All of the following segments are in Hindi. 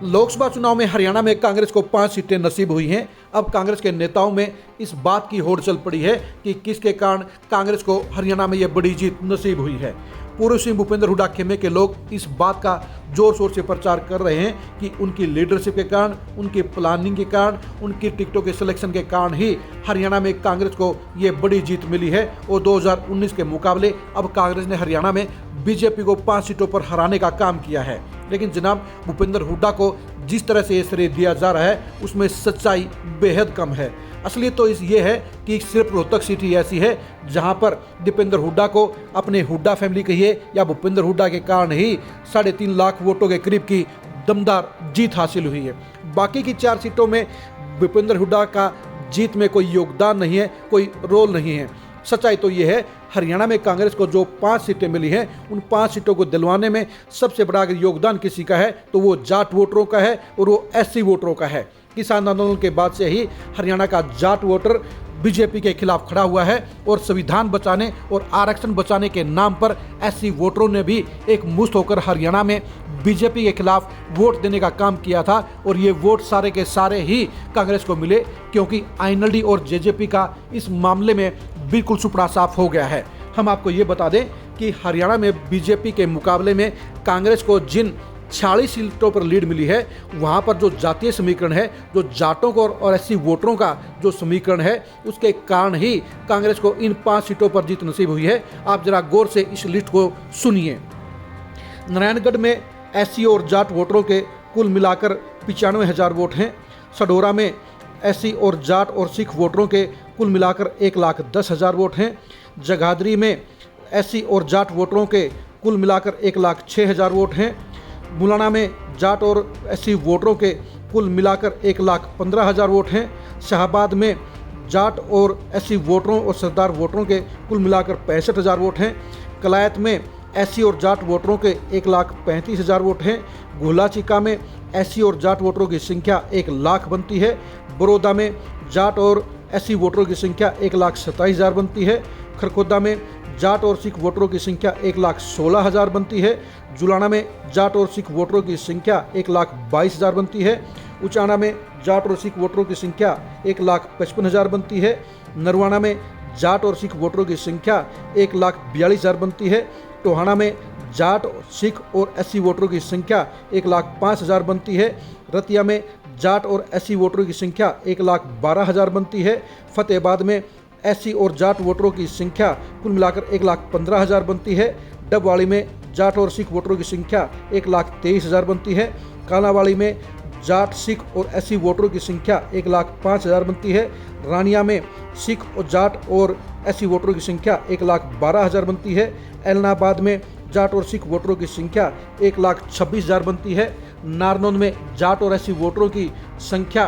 लोकसभा चुनाव में हरियाणा में कांग्रेस को 5 सीटें नसीब हुई हैं। अब कांग्रेस के नेताओं में इस बात की होड़ चल पड़ी है कि किसके कारण कांग्रेस को हरियाणा में यह बड़ी जीत नसीब हुई है। पूर्व सीएम भूपेंद्र हुड्डा खेमे के लोग इस बात का जोर शोर से प्रचार कर रहे हैं कि उनकी लीडरशिप के कारण, उनकी प्लानिंग के कारण, उनकी टिकटों के सिलेक्शन के कारण ही हरियाणा में कांग्रेस को ये बड़ी जीत मिली है। और 2019 के मुकाबले अब कांग्रेस ने हरियाणा में बीजेपी को 5 सीटों पर हराने का काम किया है। लेकिन जनाब भूपेंद्र हुड्डा को जिस तरह से ये श्रेय दिया जा रहा है उसमें सच्चाई बेहद कम है। असलियत तो ये है कि सिर्फ रोहतक सीट ही ऐसी है जहां पर दीपेंद्र हुड्डा को अपने हुड्डा फैमिली कहिए या भूपेंद्र हुड्डा के कारण ही 3.5 लाख वोटों के करीब की दमदार जीत हासिल हुई है। बाकी की 4 सीटों में भूपेंद्र हुड्डा का जीत में कोई योगदान नहीं है, कोई रोल नहीं है। सच्चाई तो ये है, हरियाणा में कांग्रेस को जो 5 सीटें मिली हैं उन 5 सीटों को दिलवाने में सबसे बड़ा अगर योगदान किसी का है तो वो जाट वोटरों का है और वो एससी वोटरों का है। किसान आंदोलन के बाद से ही हरियाणा का जाट वोटर बीजेपी के खिलाफ खड़ा हुआ है और संविधान बचाने और आरक्षण बचाने के नाम पर एससी वोटरों ने भी एक मुश्त होकर हरियाणा में बीजेपी के खिलाफ वोट देने का काम किया था। और ये वोट सारे के सारे ही कांग्रेस को मिले क्योंकि आईएनएलडी और जेजेपी का इस मामले में बिल्कुल सुपड़ा साफ हो गया है। हम आपको ये बता दें कि हरियाणा में बीजेपी के मुकाबले में कांग्रेस को जिन 46 सीटों पर लीड मिली है वहाँ पर जो जातीय समीकरण है, जो जाटों को और एससी वोटरों का जो समीकरण है उसके कारण ही कांग्रेस को इन 5 सीटों पर जीत नसीब हुई है। आप जरा गौर से इस लिस्ट को सुनिए। नारायणगढ़ में एससी और जाट वोटरों के कुल मिलाकर 95,000 वोट हैं। सडोरा में एससी और जाट और सिख वोटरों के कुल मिलाकर 1,10,000 वोट हैं। जगाधरी में एससी और जाट वोटरों के कुल मिलाकर 1,06,000 वोट हैं। मुलाना में जाट और एससी वोटरों के कुल मिलाकर 1,15,000 वोट हैं। शाहबाद में जाट और एससी वोटरों और सरदार वोटरों के कुल मिलाकर 65,000 वोट हैं। कलायत में एससी और जाट वोटरों के 1,35,000 वोट हैं। गुहला चिका में एससी और जाट वोटरों की संख्या 1 लाख बनती है। बड़ौदा में जाट और एससी वोटरों की संख्या 1,27,000 बनती है। खरखोदा में जाट और सिख वोटरों की संख्या 1,16,000 बनती है। जुलाना में जाट और सिख वोटरों की संख्या 1,22,000 बनती है। उचाना में जाट और सिख वोटरों की संख्या 1,55,000 बनती है। नरवाना में जाट और सिख वोटरों की संख्या 1,42,000 बनती है। टोहाना में जाट, सिख और एससी वोटरों की संख्या 1,05,000 बनती है। रतिया में जाट और एससी वोटरों की संख्या 1,12,000 बनती है। फतेहाबाद में एससी और जाट वोटरों की संख्या कुल मिलाकर 1,15,000 बनती है। डबवाड़ी में जाट और सिख वोटरों की संख्या 1,23,000 बनती है। कालावाड़ी में जाट, सिख और एससी वोटरों की संख्या 1,05,000 बनती है। रानिया में सिख और जाट और एससी वोटरों की संख्या 1,12,000 बनती है। एलनाबाद में जाट और सिख वोटरों की संख्या 1,26,000 बनती है। नारनौंद में जाट और एससी वोटरों की संख्या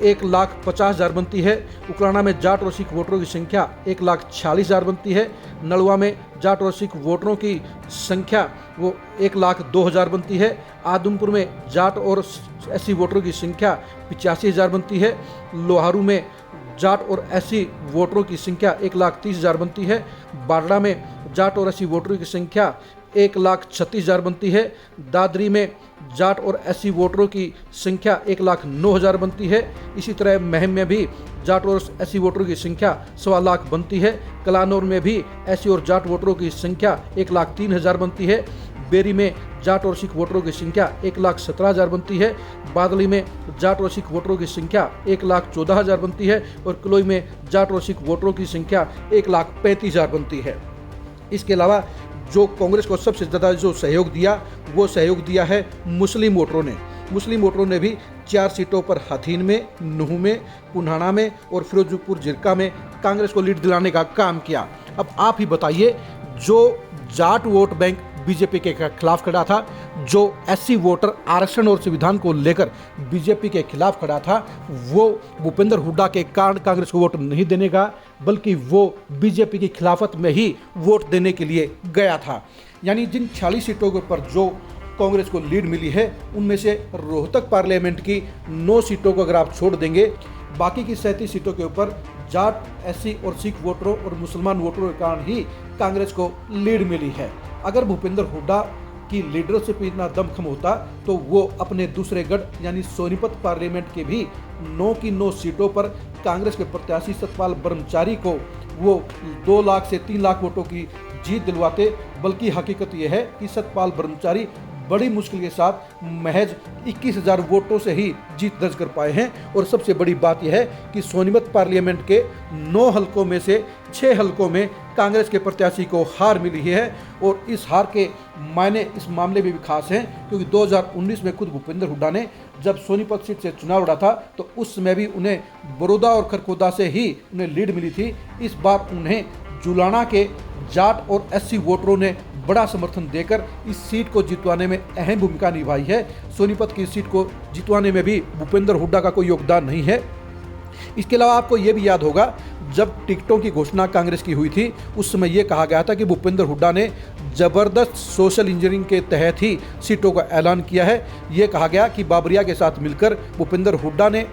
1,50,000 बनती है। उकलाना में जाट और सिख वोटरों की संख्या 1,46,000 बनती है। नलवा में जाट और सिख वोटरों की संख्या वो 1,02,000 बनती है। आदमपुर में जाट और एससी वोटरों की संख्या 85,000 बनती है। लोहारू में जाट और एससी वोटरों की संख्या 1,30,000 बनती है। बारड़ा में जाट और एससी वोटरों की संख्या 1,36,000 बनती है। दादरी में जाट और एससी वोटरों की संख्या 1,09,000 बनती है। इसी तरह महम में भी जाट और एससी वोटरों की संख्या 1.25 लाख बनती है। कलानौर में भी एससी और जाट वोटरों की संख्या 1,03,000 बनती है। बेरी में जाट और सिख वोटरों की संख्या 1,17,000 बनती है। बादली में जाट और सिख वोटरों की संख्या 1,14,000 बनती है। और किलोई में जाट और सिख वोटरों की संख्या 1,35,000 बनती है। इसके अलावा जो कांग्रेस को सबसे ज़्यादा जो सहयोग दिया वो सहयोग दिया है मुस्लिम वोटरों ने। मुस्लिम वोटरों ने भी 4 सीटों पर हथीन में, नूह में, पुन्हाना में और फिरोजपुर जिरका में कांग्रेस को लीड दिलाने का काम किया। अब आप ही बताइए, जो जाट वोट बैंक बीजेपी के खिलाफ खड़ा था, जो एससी वोटर आरक्षण और संविधान को लेकर बीजेपी के खिलाफ खड़ा था, वो भूपेंद्र हुड्डा के कारण कांग्रेस को वोट नहीं देने का, बल्कि वो बीजेपी की खिलाफत में ही वोट देने के लिए गया था। यानी जिन 46 सीटों पर जो कांग्रेस को लीड मिली है उनमें से रोहतक पार्लियामेंट की 9 सीटों को अगर आप छोड़ देंगे, बाकी की 37 सीटों के ऊपर जाट, एससी और सिख वोटरों और मुसलमान वोटरों के कारण ही कांग्रेस को लीड मिली है। अगर भूपेंद्र हुड्डा कि लीडरशिप इतना दमखम होता तो वो अपने दूसरे गढ़ यानी सोनीपत पार्लियामेंट के भी 9 की 9 सीटों पर कांग्रेस के प्रत्याशी सतपाल ब्रह्मचारी को वो 2 लाख से 3 लाख वोटों की जीत दिलवाते। बल्कि हकीकत यह है कि सतपाल ब्रह्मचारी बड़ी मुश्किल के साथ महज 21,000 वोटों से ही जीत दर्ज कर पाए हैं। और सबसे बड़ी बात यह है कि सोनीपत पार्लियामेंट के 9 हलकों में से 6 हलकों में कांग्रेस के प्रत्याशी को हार मिली है। और इस हार के मायने इस मामले में भी खास हैं क्योंकि 2019 में खुद भूपेंद्र हुड्डा ने जब सोनीपत सीट से चुनाव लड़ा था तो उस समय भी उन्हें बड़ौदा और खरखोदा से ही उन्हें लीड मिली थी। इस बार उन्हें जुलाना के जाट और एससी वोटरों ने बड़ा समर्थन देकर इस सीट को जितवाने में अहम भूमिका निभाई है। सोनीपत की सीट को जितवाने में भी भूपेंद्र हुड्डा का कोई योगदान नहीं है। इसके अलावा आपको ये भी याद होगा जब टिकटों की घोषणा कांग्रेस की हुई थी उस समय ये कहा गया था कि भूपेंद्र हुड्डा ने जबरदस्त सोशल इंजीनियरिंग के तहत ही सीटों का ऐलान किया है। ये कहा गया कि बाबरिया के साथ मिलकर भूपेंद्र हुड्डा ने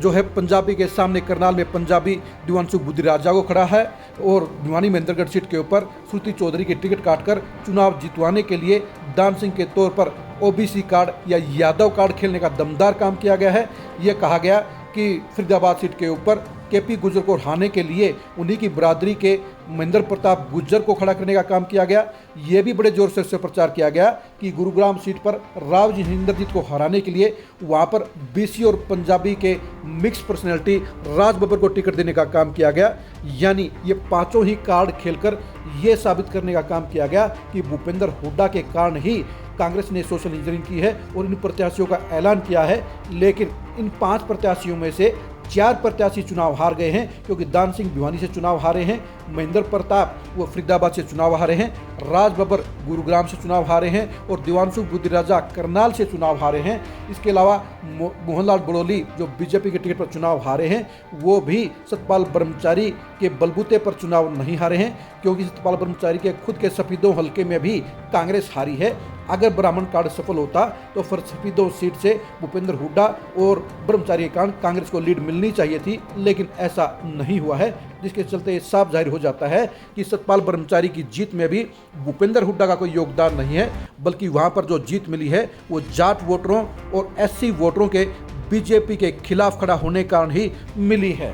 जो है पंजाबी के सामने करनाल में पंजाबी दिवानसु बुद्धिराजा को खड़ा है और भिवानी महेंद्रगढ़ सीट के ऊपर श्रुति चौधरी की टिकट काटकर चुनाव जितवाने के लिए दान सिंह के तौर पर ओबीसी कार्ड या यादव कार्ड खेलने का दमदार काम किया गया है। यह कहा गया कि फरीदाबाद सीट के ऊपर केपी गुर्जर को हराने के लिए उन्हीं की बरादरी के महेंद्र प्रताप गुर्जर को खड़ा करने का काम किया गया। ये भी बड़े जोर शोर से प्रचार किया गया कि गुरुग्राम सीट पर राव जी इंद्रजीत को हराने के लिए वहाँ पर बीसी और पंजाबी के मिक्स पर्सनैलिटी राज बब्बर को टिकट देने का काम किया गया। यानी ये पांचों ही कार्ड खेलकर ये साबित करने का काम किया गया कि भूपेंद्र हुड्डा के कारण ही कांग्रेस ने सोशल इंजीनियरिंग की है और इन प्रत्याशियों का ऐलान किया है। लेकिन इन 5 प्रत्याशियों में से 4 प्रत्याशी चुनाव हार गए हैं क्योंकि दान सिंह भिवानी से चुनाव हारे हैं, महेंद्र प्रताप वो फरीदाबाद से चुनाव हारे हैं, राज बब्बर गुरुग्राम से चुनाव हारे हैं और दिवानसु बुद्धिराजा करनाल से चुनाव हारे हैं। इसके अलावा मोहनलाल बड़ोली जो बीजेपी के टिकट पर चुनाव हारे हैं वो भी सतपाल ब्रह्मचारी के बलबूते पर चुनाव नहीं हारे हैं क्योंकि सतपाल ब्रह्मचारी के खुद के सफीदों हल्के में भी कांग्रेस हारी है। अगर ब्राह्मण कार्ड सफल होता तो फिर सफीदों सीट से भूपेंद्र हुड्डा और ब्रह्मचारी के कारण कांग्रेस को लीड मिलनी चाहिए थी, लेकिन ऐसा नहीं हुआ है, जिसके चलते साफ जाहिर हो जाता है कि सतपाल ब्रह्मचारी की जीत में भी भूपेंद्र हुड्डा का कोई योगदान नहीं है, बल्कि वहां पर जो जीत मिली है वो जाट वोटरों और एससी वोटरों के बीजेपी के खिलाफ खड़ा होने के कारण ही मिली है।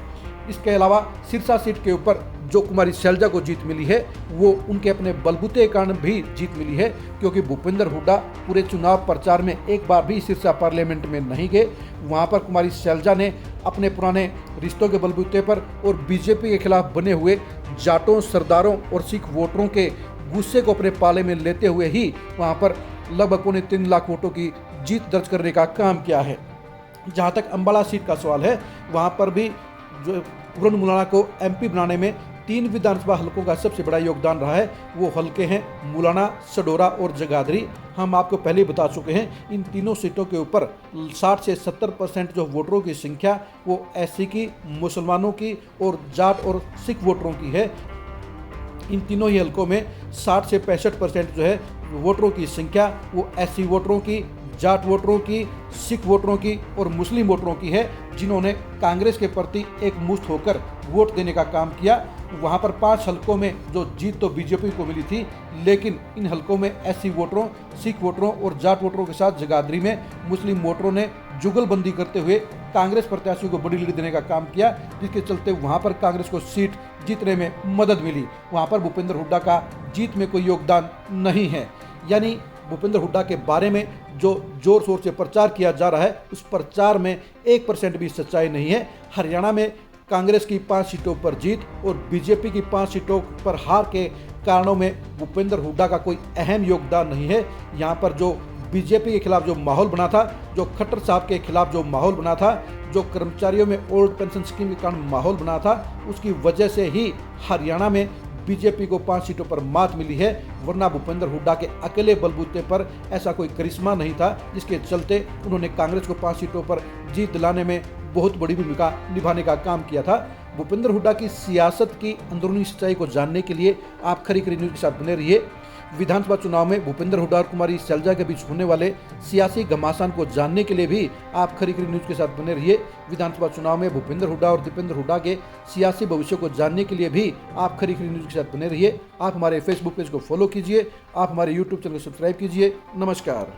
इसके अलावा सिरसा सीट के ऊपर जो कुमारी शैलजा को जीत मिली है वो उनके अपने बलबूते के कारण भी जीत मिली है क्योंकि भूपेंद्र हुड्डा पूरे चुनाव प्रचार में एक बार भी सिरसा पार्लियामेंट में नहीं गए। वहाँ पर कुमारी शैलजा ने अपने पुराने रिश्तों के बलबूते पर और बीजेपी के खिलाफ बने हुए जाटों, सरदारों और सिख वोटरों के गुस्से को अपने पाले में लेते हुए ही वहाँ पर लगभग 3.25 लाख वोटों की जीत दर्ज करने का काम किया है। जहाँ तक अम्बाला सीट का सवाल है वहाँ पर भी जो वरुण मुलाना को एमपी बनाने में 3 विधानसभा हलकों का सबसे बड़ा योगदान रहा है। वो हलके हैं मुलाना, सडोरा और जगाधरी। हम आपको पहले ही बता चुके हैं इन तीनों सीटों के ऊपर 60 से 70% जो वोटरों की संख्या वो एससी की, मुसलमानों की और जाट और सिख वोटरों की है। इन तीनों ही हलकों में 60 से 65% जो है वोटरों की संख्या वो एससी वोटरों की, जाट वोटरों की, सिख वोटरों की और मुस्लिम वोटरों की है, जिन्होंने कांग्रेस के प्रति एकमुश्त होकर वोट देने का काम किया। वहां पर 5 हलकों में जो जीत तो बीजेपी को मिली थी, लेकिन इन हलकों में एससी वोटरों, सिख वोटरों और जाट वोटरों के साथ जगाधरी में मुस्लिम वोटरों ने जुगलबंदी करते हुए कांग्रेस प्रत्याशियों को बड़ी लीड देने का काम किया, जिसके चलते वहां पर कांग्रेस को सीट जीतने में मदद मिली। वहां पर भूपेंद्र हुड्डा का जीत में कोई योगदान नहीं है। यानी भूपेंद्र हुड्डा के बारे में जो जोर शोर से प्रचार किया जा रहा है उस प्रचार में 1% भी सच्चाई नहीं है। हरियाणा में कांग्रेस की 5 सीटों पर जीत और बीजेपी की 5 सीटों पर हार के कारणों में भूपेंद्र हुड्डा का कोई अहम योगदान नहीं है। यहाँ पर जो बीजेपी के खिलाफ जो माहौल बना था, जो खट्टर साहब के खिलाफ जो माहौल बना था, जो कर्मचारियों में ओल्ड पेंशन स्कीम के कारण माहौल बना था, उसकी वजह से ही हरियाणा में बीजेपी को 5 सीटों पर मात मिली है। वरना भूपेंद्र हुड्डा के अकेले बलबूते पर ऐसा कोई करिश्मा नहीं था, जिसके चलते उन्होंने कांग्रेस को 5 सीटों पर जीत दिलाने में बहुत बड़ी भूमिका निभाने का काम किया था। भूपेंद्र हुड्डा की सियासत की अंदरूनी सच्चाई को जानने के लिए आप खरी खरी न्यूज़ के साथ बने रहिए। विधानसभा चुनाव में भूपेंद्र हुड्डा और कुमारी शैलजा के बीच होने वाले सियासी घमासान को जानने के लिए भी आप खरी खरी न्यूज के साथ बने रहिए। विधानसभा चुनाव में भूपेंद्र हुड्डा और दीपेंद्र हुड्डा के सियासी भविष्य को जानने के लिए भी आप खरी खरी न्यूज के साथ बने रहिए। आप हमारे फेसबुक पेज को फॉलो कीजिए, आप हमारे यूट्यूब चैनल को सब्सक्राइब कीजिए। नमस्कार।